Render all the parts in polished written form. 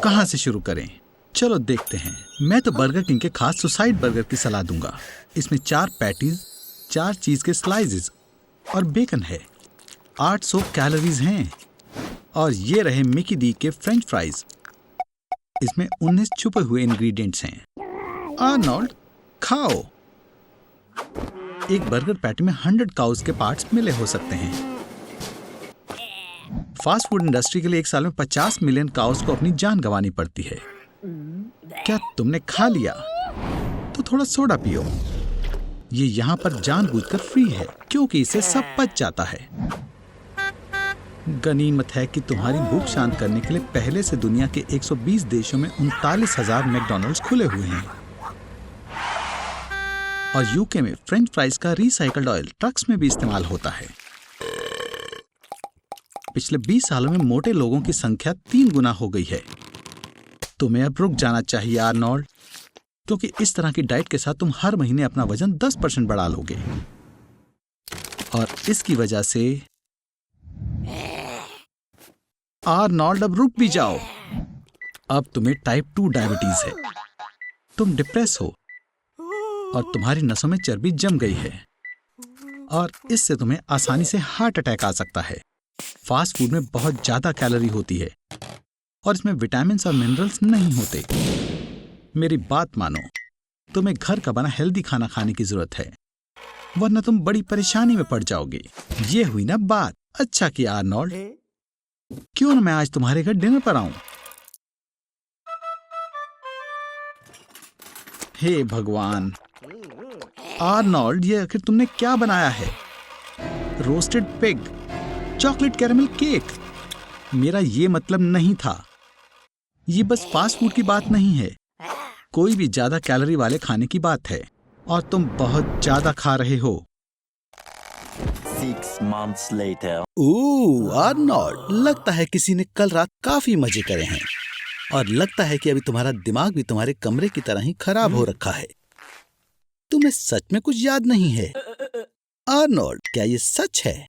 कहाँ से शुरू करें? चलो देखते हैं। मैं तो बर्गर किंग के खास सुसाइड बर्गर की सलाह दूंगा। इसमें 4 पैटीज, 4 चीज के स्लाइसेस और बेकन है। 800 कैलोरीज हैं। और ये रहे मिकी डी के फ्रेंच फ्राइज। इसमें 19 छुपे हुए इंग्रेडिएंट्स हैं। आर्नोल्ड, खाओ। एक बर्गर पैटी में 100 काउज के पार्ट्स मिले हो सकते हैं। फास्ट फूड इंडस्ट्री के लिए एक साल में 50 मिलियन काउज को अपनी जान गंवानी पड़ती है। क्या तुमने खा लिया? तो थोड़ा सोडा पियो। ये यहाँ पर जानबूझकर फ्री है क्योंकि इसे सब पच जाता है। गनीमत है कि तुम्हारी भूख शांत करने के लिए पहले से दुनिया के 120 देशों में 39,000 मैकडॉनल्ड्स खुले हुए हैं। और यूके में फ्रेंच फ्राइज का रिसाइकल्ड ऑयल ट्रक्स में भी इस्तेमाल होता है। पिछले 20 सालों में मोटे लोगों की संख्या 3 गुना हो गई है। तुम्हें अब रुक जाना चाहिए आर्नोल्ड, क्योंकि इस तरह की डाइट के साथ तुम हर महीने अपना वजन 10% बढ़ा लोगे। और इसकी वजह से आर्नोल्ड अब रुक भी जाओ। अब तुम्हें टाइप 2 डायबिटीज है। तुम डिप्रेस हो और तुम्हारी नसों में चर्बी जम गई है और इससे तुम्हें आसानी से हार्ट अटैक आ सकता है। फास्ट फूड में बहुत ज्यादा कैलोरी होती है और इसमें विटामिन और मिनरल्स नहीं होते। मेरी बात मानो, तुम्हें घर का बना हेल्दी खाना खाने की जरूरत है, वरना तुम बड़ी परेशानी में पड़ जाओगे। ये हुई ना बात। अच्छा किया आर्नोल्ड, क्यों ना मैं आज तुम्हारे घर डिनर पर आऊं? हे भगवान आर्नोल्ड, ये आखिर तुमने क्या बनाया है? Roasted pig, chocolate caramel cake. मेरा ये मतलब नहीं था। ये बस फास्ट फूड की बात नहीं है, कोई भी ज्यादा कैलोरी वाले खाने की बात है और तुम बहुत ज्यादा खा रहे हो। 6 months later. आर्नोल्ड, लगता है किसी ने कल रात काफी मजे करे हैं और लगता है कि अभी तुम्हारा दिमाग भी तुम्हारे कमरे की तरह ही खराब हो रखा है। तुम्हें सच में कुछ याद नहीं है? आर्नोल्ड, क्या ये सच है?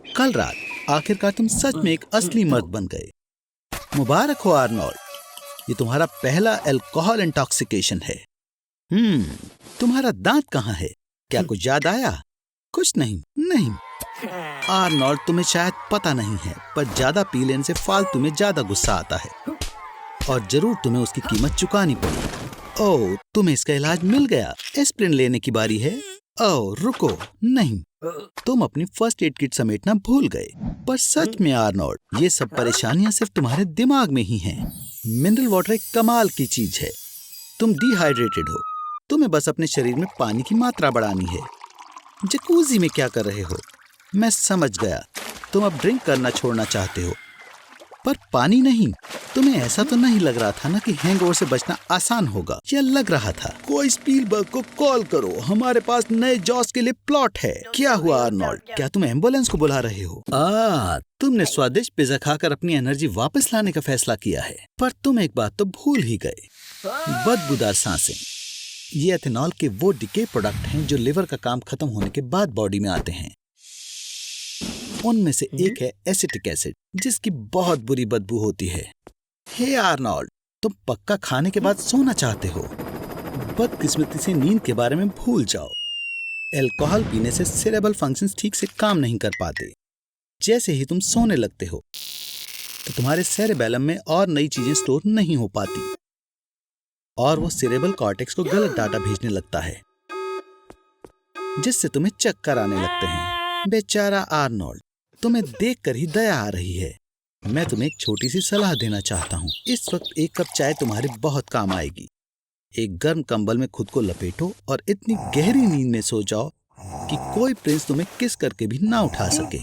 कल रात आखिरकार तुम सच में एक असली मर्द बन गए। मुबारक हो आर्नोल्ड, ये तुम्हारा पहला अल्कोहल इंटॉक्सिकेशन है। तुम्हारा दांत कहाँ है? क्या कुछ याद आया? कुछ नहीं। आर्नोल्ड, तुम्हें शायद पता नहीं है, पर ज्यादा पी लेने से फालतू में ज्यादा गुस्सा आता है और जरूर तुम्हें उसकी कीमत चुकानी पड़ी। ओह, तुम्हें इसका इलाज मिल गया। एस्प्रिन लेने की बारी है। ओह रुको, नहीं, तुम अपनी फर्स्ट एड किट समेटना भूल गए। पर सच में आर्नोल्ड, ये सब परेशानियां सिर्फ तुम्हारे दिमाग में ही हैं। मिनरल वाटर एक कमाल की चीज है। तुम डिहाइड्रेटेड हो, तुम्हें बस अपने शरीर में पानी की मात्रा बढ़ानी है। जकूजी में क्या कर रहे हो? मैं समझ गया, तुम अब ड्रिंक करना छोड़ना चाहते हो, पर पानी नहीं। तुम्हें ऐसा तो नहीं लग रहा था ना कि हैंगओवर से बचना आसान होगा? यह लग रहा था। कोई स्पीलबर्ग को कॉल करो, हमारे पास नए जॉस के लिए प्लॉट है। क्या हुआ आर्नोल्ड, क्या तुम एम्बुलेंस को बुला रहे हो? तुमने स्वादिष्ट पिज्जा खाकर अपनी एनर्जी वापस लाने का फैसला किया है, पर तुम एक बात तो भूल ही गए, बदबूदार सांसें। ये एथेनॉल के वो डिके प्रोडक्ट हैं जो लिवर का काम खत्म होने के बाद बॉडी में आते हैं। उनमें से एक है एसिटिक एसिड, जिसकी बहुत बुरी बदबू होती है। हे आर्नोल्ड, तुम पक्का खाने के बाद सोना चाहते हो। बदकिस्मती से नींद के बारे में भूल जाओ। अल्कोहल पीने से सेरेब्रल फंक्शंस ठीक से काम नहीं कर पाते। जैसे ही तुम सोने लगते हो तो तुम्हारे सेरेबेलम में और नई चीजें स्टोर नहीं हो पाती और वो सेरेब्रल कॉर्टेक्स को गलत डाटा भेजने लगता है, जिससे तुम्हें चक्कर आने लगते हैं। बेचारा आर्नोल्ड, तुम्हें देखकर ही दया आ रही है। मैं तुम्हें एक छोटी सी सलाह देना चाहता हूँ। इस वक्त एक कप चाय तुम्हारे बहुत काम आएगी। एक गर्म कंबल में खुद को लपेटो और इतनी गहरी नींद में सो जाओ कि कोई प्रिंस तुम्हें किस करके भी ना उठा सके।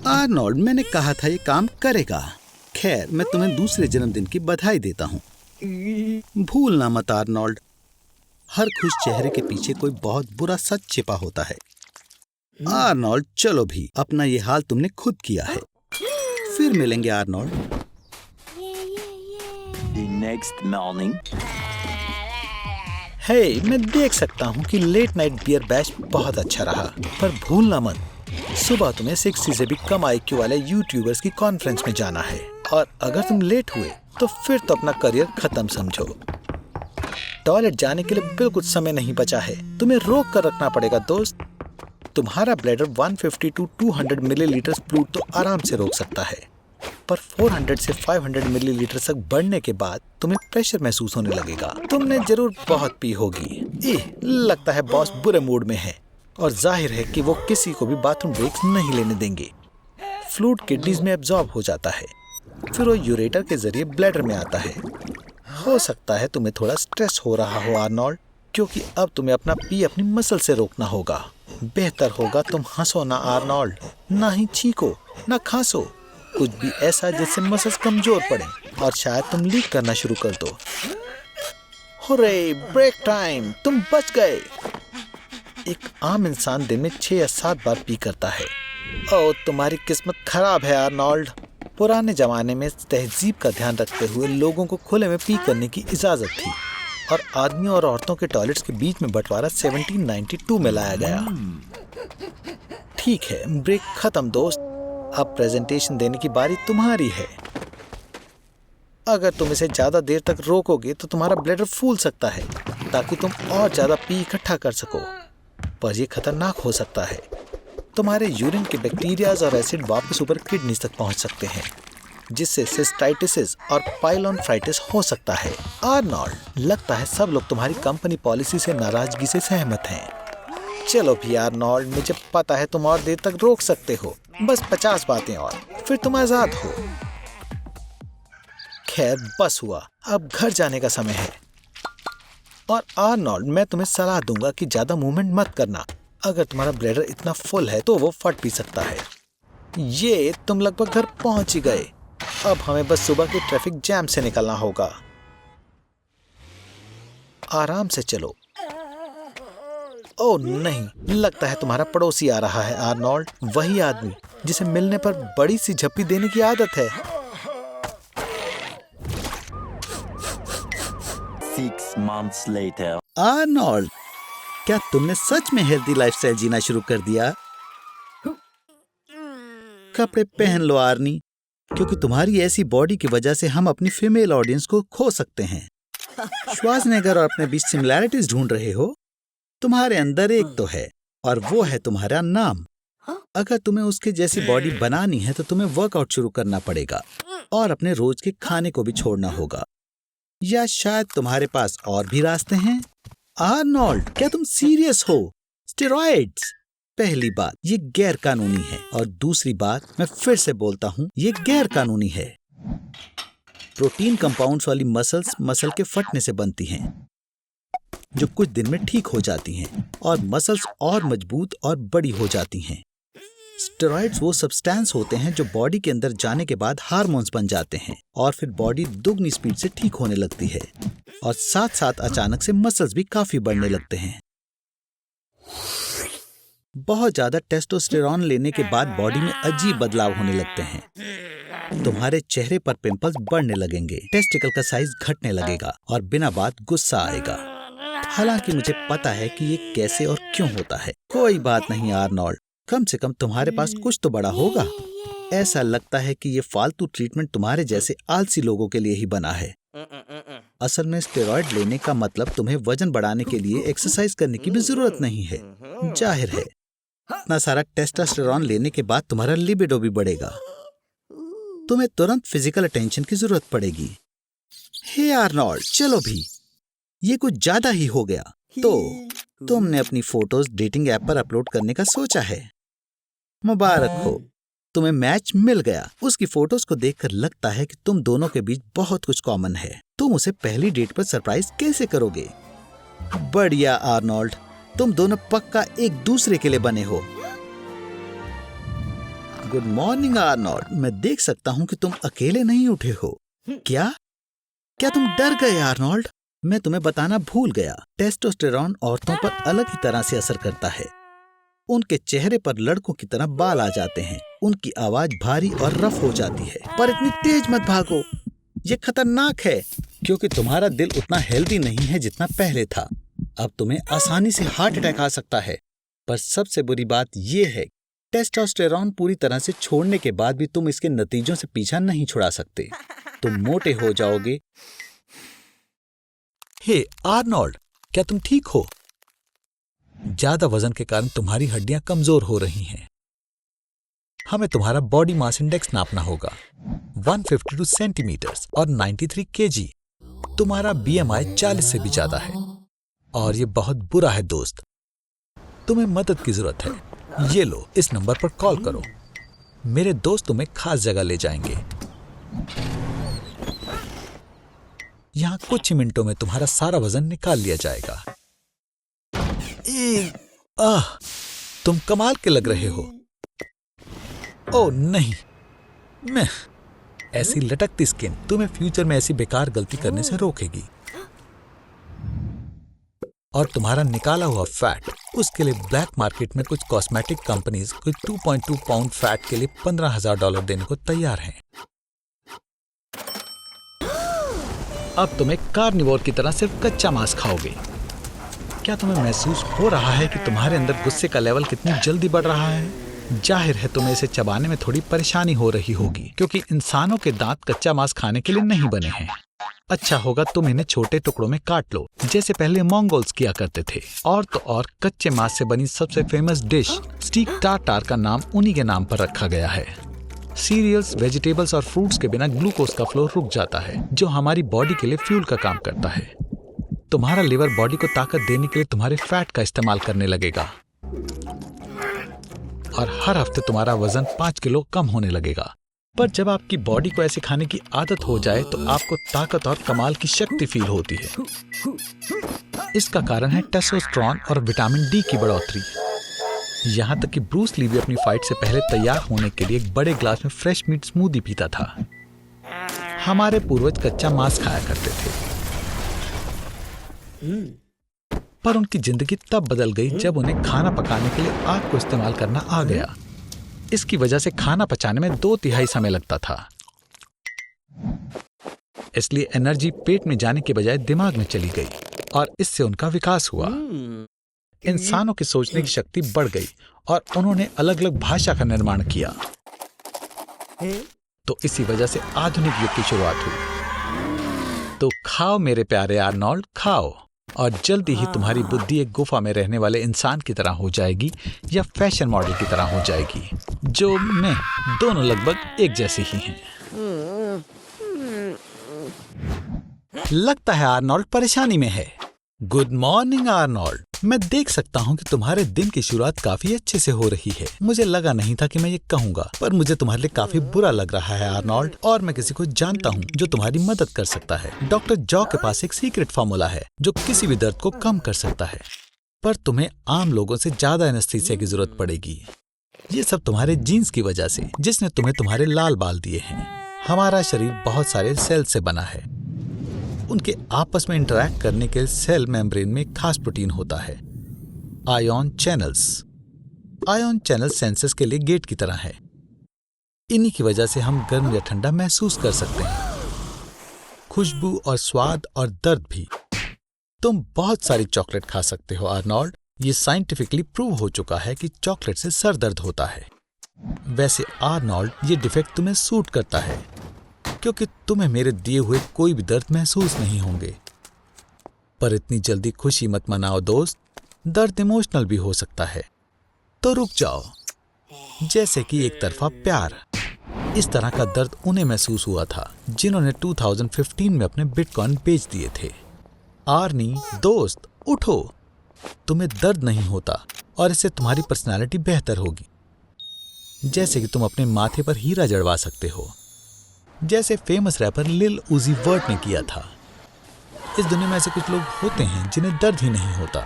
आर्नोल्ड, मैंने कहा था ये काम करेगा। खैर, मैं तुम्हें दूसरे जन्मदिन की बधाई देता हूँ। भूलना मत आर्नोल्ड, हर खुश चेहरे के पीछे कोई बहुत बुरा सच छिपा होता है। आर्नोल्ड, चलो भी, अपना ये हाल तुमने खुद किया है। फिर मिलेंगे आर्नोल्ड। The next morning. हे, मैं देख सकता हूँ कि लेट नाइट बियर बैच बहुत अच्छा रहा, पर भूलना मत, सुबह तुम्हें 60 से भी कम IQ वाले यूट्यूबर्स की कॉन्फ्रेंस में जाना है। और अगर तुम लेट हुए तो फिर तो अपना करियर खत्म समझो। टॉयलेट जाने के लिए बिल्कुल समय नहीं बचा है, तुम्हें रोक कर रखना पड़ेगा दोस्त। तुम्हारा ब्लैडर 150 to 200 मिलीलीटर फ्लूइड तो आराम से रोक सकता है, पर 400 से 500 मिलीलीटर तक बढ़ने के बाद तुम्हें प्रेशर महसूस होने लगेगा। तुमने जरूर बहुत पी होगी। लगता है बॉस बुरे मूड में है और जाहिर है कि वो किसी को भी बाथरूम ब्रेक्स नहीं लेने देंगे। फ्लूइड किडनीज में एब्जॉर्ब हो जाता है, फिर वो यूरेटर के जरिए ब्लैडर में आता है। हो सकता है तुम्हें थोड़ा स्ट्रेस हो रहा हो आर्नोल्ड, क्योंकि अब तुम्हें अपना पी अपनी मसल से रोकना होगा। बेहतर होगा तुम हंसो ना आर्नोल्ड, ना ही चीखो ना खांसो, कुछ भी ऐसा जिससे मसल्स कमजोर पड़े और शायद तुम लीक करना शुरू कर दो। हुर्रे, ब्रेक टाइम, तुम बच गए। एक आम इंसान दिन में 6 या 7 बार पी करता है। ओह, तुम्हारी किस्मत खराब है आर्नोल्ड। पुराने जमाने में तहजीब का ध्यान रखते हुए लोगों को खुले में पी करने की इजाजत थी और आदमियों और औरतों के टॉयलेट्स के बीच में बंटवारा 1792 में लाया गया। ठीक है, ब्रेक खत्म दोस्त, अब प्रेजेंटेशन देने की बारी तुम्हारी है। अगर तुम इसे ज्यादा देर तक रोकोगे तो तुम्हारा ब्लैडर फूल सकता है ताकि तुम और ज्यादा पी इकट्ठा कर सको, पर यह खतरनाक हो सकता है। तुम्हारे यूरिन के बैक्टीरियाज और एसिड वापस ऊपर किडनीज तक पहुंच सकते हैं, जिससे सिस्टाइटिस और पाइलोनेफ्राइटिस हो सकता है। आर्नोल्ड, लगता है सब लोग तुम्हारी कंपनी पॉलिसी से नाराजगी से सहमत हैं। चलो भी आर्नोल्ड, मुझे पता है तुम और देर तक रोक सकते हो, बस 50 बातें और, फिर तुम आजाद हो। खैर, बस हुआ, अब घर जाने का समय है। और आर्नोल्ड, मैं तुम्हें सलाह दूंगा कि ज्यादा मूवमेंट मत करना। अगर तुम्हारा ब्लैडर इतना फुल है तो वो फट भी सकता है। ये तुम लगभग घर पहुंच ही गए। अब हमें बस सुबह के ट्रैफिक जैम से निकलना होगा। आराम से चलो। ओह नहीं, लगता है तुम्हारा पड़ोसी आ रहा है आर्नोल्ड, वही आदमी जिसे मिलने पर बड़ी सी झप्पी देने की आदत है। 6 months later. आर्नोल्ड, क्या तुमने सच में हेल्दी लाइफस्टाइल जीना शुरू कर दिया? कपड़े पहन लो आर्नी, क्योंकि तुम्हारी ऐसी बॉडी की वजह से हम अपनी फीमेल ऑडियंस को खो सकते हैं। श्वार्ज़नेगर और अपने बीच सिमिलैरिटीज ढूंढ रहे हो? तुम्हारे अंदर एक तो है और वो है तुम्हारा नाम। अगर तुम्हें उसके जैसी बॉडी बनानी है तो तुम्हें वर्कआउट शुरू करना पड़ेगा और अपने रोज के खाने को भी छोड़ना होगा। या शायद तुम्हारे पास और भी रास्ते हैं। आर्नोल्ड, क्या तुम सीरियस हो? स्टेरॉइड्स, पहली बात ये गैर कानूनी है और दूसरी बात मैं फिर से बोलता हूँ, ये गैर कानूनी है। प्रोटीन कंपाउंड्स वाली मसल्स मसल के फटने से बनती हैं, जो कुछ दिन में ठीक हो जाती हैं और मसल्स और मजबूत और बड़ी हो जाती हैं। स्टेरॉइड्स वो सब्सटेंस होते हैं जो बॉडी के अंदर जाने के बाद हार्मोन्स बन जाते हैं और फिर बॉडी दुगनी स्पीड से ठीक होने लगती है और साथ साथ अचानक से मसल्स भी काफी बढ़ने लगते हैं। बहुत ज्यादा टेस्टोस्टेरॉन लेने के बाद बॉडी में अजीब बदलाव होने लगते हैं। तुम्हारे चेहरे पर पिंपल्स बढ़ने लगेंगे, टेस्टिकल का साइज घटने लगेगा और बिना बात गुस्सा आएगा। हालांकि मुझे पता है कि ये कैसे और क्यों होता है। कोई बात नहीं आर्नोल्ड, कम से कम तुम्हारे पास कुछ तो बड़ा होगा। ऐसा लगता है कि ये फालतू ट्रीटमेंट तुम्हारे जैसे आलसी लोगों के लिए ही बना है। असल में स्टेरॉइड लेने का मतलब तुम्हें वजन बढ़ाने के लिए एक्सरसाइज करने की भी जरूरत नहीं है। जाहिर है इतना सारा टेस्टोस्टेरोन लेने के बाद तुम्हारा लिबिडो भी बढ़ेगा। तुम्हें तुरंत फिजिकल अटेंशन की जरूरत पड़ेगी। हे आर्नोल्ड, चलो भी, ये कुछ ज्यादा ही हो गया। तो तुमने अपनी फोटोज डेटिंग ऐप पर अपलोड करने का सोचा है। मुबारक हो, तुम्हें मैच मिल गया। उसकी फोटोज को देखकर लगता है कि तुम दोनों के बीच बहुत कुछ कॉमन है। तुम उसे पहली डेट पर सरप्राइज कैसे करोगे? बढ़िया आर्नोल्ड, तुम दोनों पक्का एक दूसरे के लिए बने हो। गुड मॉर्निंग आर्नोल्ड, मैं देख सकता हूँ कि तुम अकेले नहीं उठे हो। क्या तुम डर गए आर्नोल्ड? मैं तुम्हें बताना भूल गया, टेस्टोस्टेरोन औरतों पर अलग ही तरह से असर करता है। उनके चेहरे पर लड़कों की तरह बाल आ जाते हैं, उनकी आवाज भारी और रफ हो जाती है। पर इतनी तेज मत भागो, ये खतरनाक है, क्योंकि तुम्हारा दिल उतना हेल्दी नहीं है जितना पहले था। अब तुम्हें आसानी से हार्ट अटैक आ सकता है। पर सबसे बुरी बात यह है, टेस्टोस्टेरोन पूरी तरह से छोड़ने के बाद भी तुम इसके नतीजों से पीछा नहीं छुड़ा सकते। तुम मोटे हो जाओगे। हे आर्नोल्ड, क्या तुम ठीक हो? ज्यादा वजन के कारण तुम्हारी हड्डियां कमजोर हो रही हैं। हमें तुम्हारा बॉडी मास इंडेक्स नापना होगा। 152 सेंटीमीटर्स और 93 केजी। तुम्हारा BMI 40 से भी ज्यादा है और ये बहुत बुरा है दोस्त। तुम्हें मदद की जरूरत है। ये लो, इस नंबर पर कॉल करो। मेरे दोस्त तुम्हें खास जगह ले जाएंगे। यहां कुछ ही मिनटों में तुम्हारा सारा वजन निकाल लिया जाएगा। तुम कमाल के लग रहे हो। ओह नहीं, मैं ऐसी लटकती स्किन तुम्हें फ्यूचर में ऐसी बेकार गलती करने से रोकेगी। और तुम्हारा निकाला हुआ फैट, उसके लिए ब्लैक मार्केट में कुछ कॉस्मेटिक कंपनीज कुछ 2.2 पाउंड फैट के लिए $15,000 देने को तैयार हैं। अब तुम एक कार्निवोर की तरह सिर्फ कच्चा मांस खाओगे। क्या तुम्हें महसूस हो रहा है कि तुम्हारे अंदर गुस्से का लेवल कितनी जल्दी बढ़ रहा है? जाहिर है तुम्हें इसे चबाने में थोड़ी परेशानी हो रही होगी, क्योंकि इंसानों के दांत कच्चा मांस खाने के लिए नहीं बने हैं। अच्छा होगा तुम इन्हें छोटे टुकड़ों में काट लो, जैसे पहले मंगोल्स किया करते थे। और तो और कच्चे मांस से बनी सबसे फेमस डिश स्टीक टार्टार का नाम उन्हीं के नाम पर रखा गया है। सीरियल्स, वेजिटेबल्स और फ्रूट्स के बिना ग्लूकोज का फ्लो रुक जाता है, जो हमारी बॉडी के लिए फ्यूल का काम करता है। तुम्हारा लिवर बॉडी को ताकत देने के लिए तुम्हारे फैट का इस्तेमाल करने लगेगा और हर हफ्ते तुम्हारा वजन 5 किलो कम होने लगेगा। पर जब आपकी बॉडी को ऐसे खाने की आदत हो जाए तो आपको ताकत और कमाल की शक्ति फील होती है। इसका कारण है टेस्टोस्टेरोन और विटामिन डी की बढ़ोतरी। यहाँ तक कि ब्रूस ली भी अपनी फाइट से पहले तैयार होने के लिए एक बड़े ग्लास में फ्रेश मीट स्मूदी पीता था। हमारे पूर्वज कच्चा मांस खाया करते थे, पर उनकी जिंदगी तब बदल गई जब उन्हें खाना पकाने के लिए आग को इस्तेमाल करना आ गया। इसकी वजह से खाना पचाने में 2/3 समय लगता था, इसलिए एनर्जी पेट में जाने के बजाय दिमाग में चली गई और इससे उनका विकास हुआ। इंसानों की सोचने की शक्ति बढ़ गई और उन्होंने अलग अलग भाषा का निर्माण किया। तो इसी वजह से आधुनिक युग की शुरुआत हुई। तो खाओ मेरे प्यारे आर्नोल्ड, खाओ, और जल्दी ही तुम्हारी बुद्धि एक गुफा में रहने वाले इंसान की तरह हो जाएगी या फैशन मॉडल की तरह हो जाएगी, जो मैं दोनों लगभग एक जैसे ही हैं। लगता है आर्नोल्ड परेशानी में है। गुड मॉर्निंग आर्नोल्ड, मैं देख सकता हूँ कि तुम्हारे दिन की शुरुआत काफी अच्छे से हो रही है। मुझे लगा नहीं था कि मैं ये कहूँगा, पर मुझे तुम्हारे लिए काफी बुरा लग रहा है आर्नोल्ड, और मैं किसी को जानता हूँ जो तुम्हारी मदद कर सकता है। डॉक्टर जॉ के पास एक सीक्रेट फार्मूला है जो किसी भी दर्द को कम कर सकता है, पर तुम्हें आम लोगों से ज्यादा एनेस्थीसिया की जरूरत पड़ेगी। ये सब तुम्हारे जीन्स की वजह से, जिसने तुम्हें तुम्हारे लाल बाल दिए हैं। हमारा शरीर बहुत सारे सेल से बना है। उनके आपस में इंटरैक्ट करने के सेल मेम्ब्रेन में खास प्रोटीन होता है, ion channels. Ion channel senses के लिए गेट की तरह है। इन्हीं की वजह से हम गर्म या ठंडा महसूस कर सकते हैं, खुशबू और स्वाद और दर्द भी। तुम बहुत सारी चॉकलेट खा सकते हो आर्नोल्ड। ये साइंटिफिकली प्रूव हो चुका है कि चॉकलेट से सर दर्द होता है। वैसे आर्नोल्ड, ये डिफेक्ट तुम्हें सूट करता है, क्योंकि तुम्हें मेरे दिए हुए कोई भी दर्द महसूस नहीं होंगे। पर इतनी जल्दी खुशी मत मनाओ दोस्त, दर्द इमोशनल भी हो सकता है। तो रुक जाओ। जैसे कि एक तरफा प्यार, इस तरह का दर्द उन्हें महसूस हुआ था जिन्होंने 2015 में अपने बिटकॉइन बेच दिए थे। आर्नी दोस्त, उठो। तुम्हें दर्द नहीं होता और इससे तुम्हारी पर्सनालिटी बेहतर होगी। जैसे कि तुम अपने माथे पर हीरा जड़वा सकते हो, जैसे फेमस रैपर लिल उजी वर्ट ने किया था। इस दुनिया में ऐसे कुछ लोग होते हैं जिन्हें दर्द ही नहीं होता।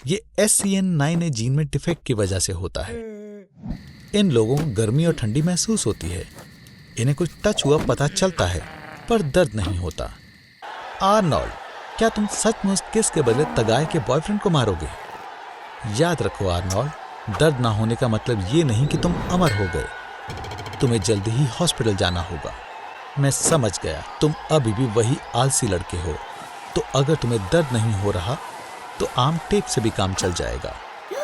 ये SCN9A जीन में डिफेक्ट की वजह से होता है। इन लोगों को गर्मी और ठंडी महसूस होती है। इन्हें कुछ टच हुआ पता चलता है, पर दर्द नहीं होता। आर्नोल्ड, क्या तुम सचमुच किस के बदले तगाए के बॉयफ्रेंड को मारोगे? याद रखो आर्नोल्ड, दर्द ना होने का मतलब ये नहीं कि तुम अमर हो गए। तुम्हें जल्दी ही हॉस्पिटल जाना होगा। मैं समझ गया, तुम अभी भी वही आलसी लड़के हो। तो अगर तुम्हें दर्द नहीं हो रहा तो आम टेप से भी काम चल जाएगा।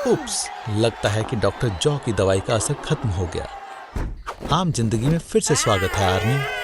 उप्स, लगता है कि डॉक्टर जॉ की दवाई का असर खत्म हो गया। आम जिंदगी में फिर से स्वागत है आर्मी।